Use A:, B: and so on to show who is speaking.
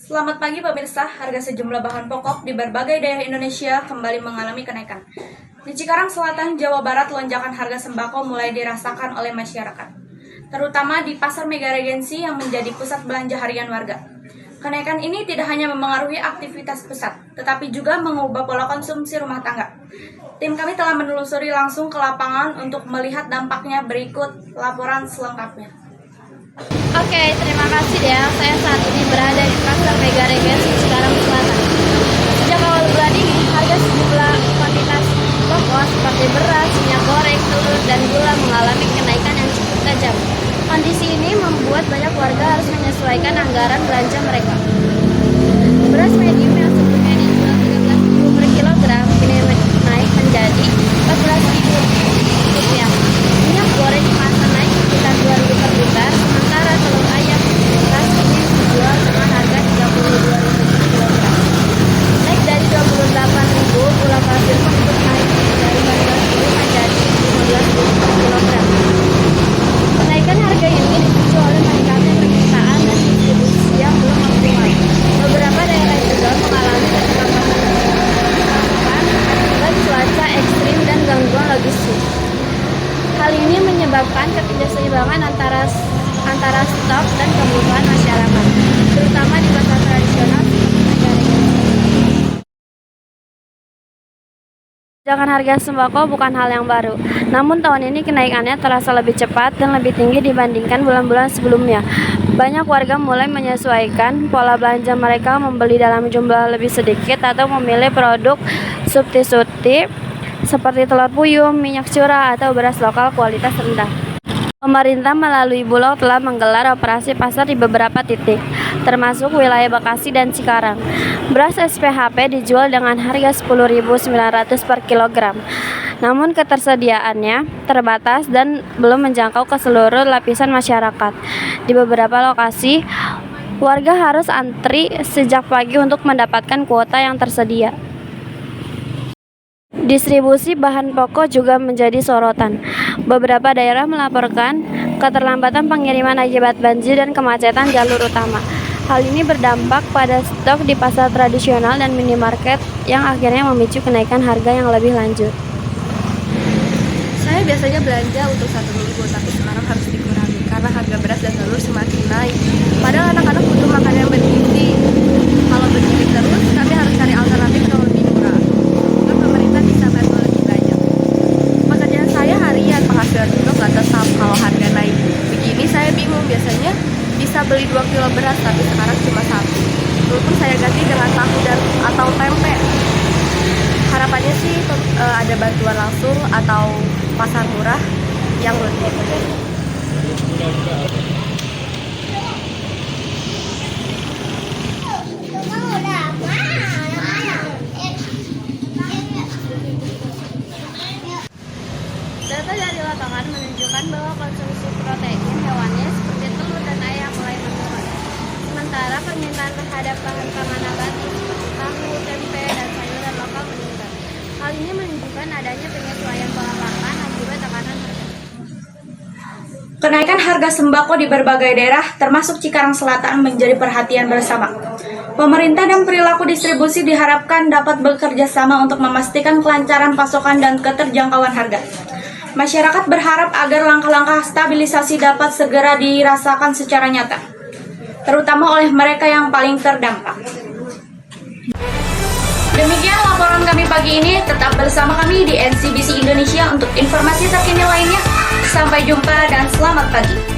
A: Selamat pagi pemirsa, harga sejumlah bahan pokok di berbagai daerah Indonesia kembali mengalami kenaikan. Di Cikarang Selatan, Jawa Barat, lonjakan harga sembako mulai dirasakan oleh masyarakat, terutama di Pasar Mega Regensi yang menjadi pusat belanja harian warga. Kenaikan ini tidak hanya mempengaruhi aktivitas pusat, tetapi juga mengubah pola konsumsi rumah tangga. Tim kami telah menelusuri langsung ke lapangan untuk melihat dampaknya. Berikut laporan selengkapnya.
B: Oke, terima kasih ya. Saya saat ini berada di Pasar Mega Regensi Cikarang Selatan. Sejak awal bulan ini, harga sejumlah kuantitas pokok seperti beras, minyak goreng, telur, dan gula mengalami kenaikan yang cukup tajam. Kondisi ini membuat banyak warga harus menyesuaikan anggaran belanja mereka. Beras medium yang sebelumnya dijual Rp13.000 per kilogram kini naik menjadi Rp14.000. Minyak goreng kemasan naik sekitar Rp2.000 per liter, sementara telur ayam beras kini dijual dengan harga Rp32.000 per kilogram. Naik dari Rp28.000, gula pasir pun ikut naik dari Rp14.000 menjadi Rp15.000 per kilogram. Kenaikan harga ini dipicu oleh meningkatnya permintaan dan distribusi yang belum optimal. Beberapa daerah juga mengalami keterlambatan pasokan akibat cuaca ekstrim dan gangguan logistik. Hal ini menyebabkan ketidakseimbangan antara stok dan kebutuhan masyarakat, terutama di pasar tradisional seperti Mega Regensi. Lonjakan harga sembako bukan hal yang baru, namun tahun ini kenaikannya terasa lebih cepat dan lebih tinggi dibandingkan bulan-bulan sebelumnya. Banyak warga mulai menyesuaikan pola belanja mereka, membeli dalam jumlah lebih sedikit atau memilih produk substitusi seperti telur puyuh, minyak curah, atau beras lokal kualitas rendah. Pemerintah melalui Bulog telah menggelar operasi pasar di beberapa titik, termasuk wilayah Bekasi dan Cikarang. Beras SPHP dijual dengan harga Rp10.900 per kilogram. Namun ketersediaannya terbatas dan belum menjangkau ke seluruh lapisan masyarakat. Di beberapa lokasi, warga harus antri sejak pagi untuk mendapatkan kuota yang tersedia. Distribusi bahan pokok juga menjadi sorotan. Beberapa daerah melaporkan keterlambatan pengiriman akibat banjir dan kemacetan jalur utama. Hal ini berdampak pada stok di pasar tradisional dan minimarket yang akhirnya memicu kenaikan harga yang lebih lanjut.
C: Saya biasanya belanja untuk 1 minggu, tapi sekarang harus dikurangi karena harga beras dan telur semakin naik. Padahal anak-anak butuh makanan yang bergizi. Kalau begini terus, kami harus cari alternatif yang lebih murah. Pemerintah bisa bantu lebih banyak. Pekerjaan saya harian, penghasilan juga nggak tetap. Kalau harga naik begini saya bingung. Biasanya bisa beli 2 kilo beras, tapi sekarang cuma 1. Walaupun saya ganti dengan tahu dan atau tempe. Harapannya sih ada bantuan langsung atau pasar murah yang lebih.
B: Data dari lapangan menunjukkan bahwa konsumsi protein hewani seperti telur dan ayam mulai menurun. Sementara permintaan terhadap bahan pangan nabati seperti tahu, tempe, dan sayuran lokal meningkat. Hal ini menunjukkan adanya penyesuaian pola makan akibat tekanan harga.
A: Kenaikan harga sembako di berbagai daerah, termasuk Cikarang Selatan, menjadi perhatian bersama. Pemerintah dan perilaku distribusi diharapkan dapat bekerja sama untuk memastikan kelancaran pasokan dan keterjangkauan harga. Masyarakat berharap agar langkah-langkah stabilisasi dapat segera dirasakan secara nyata, terutama oleh mereka yang paling terdampak. Demikian laporan kami pagi ini. Tetap bersama kami di NCBC Indonesia untuk informasi terkini lainnya. Sampai jumpa dan selamat pagi.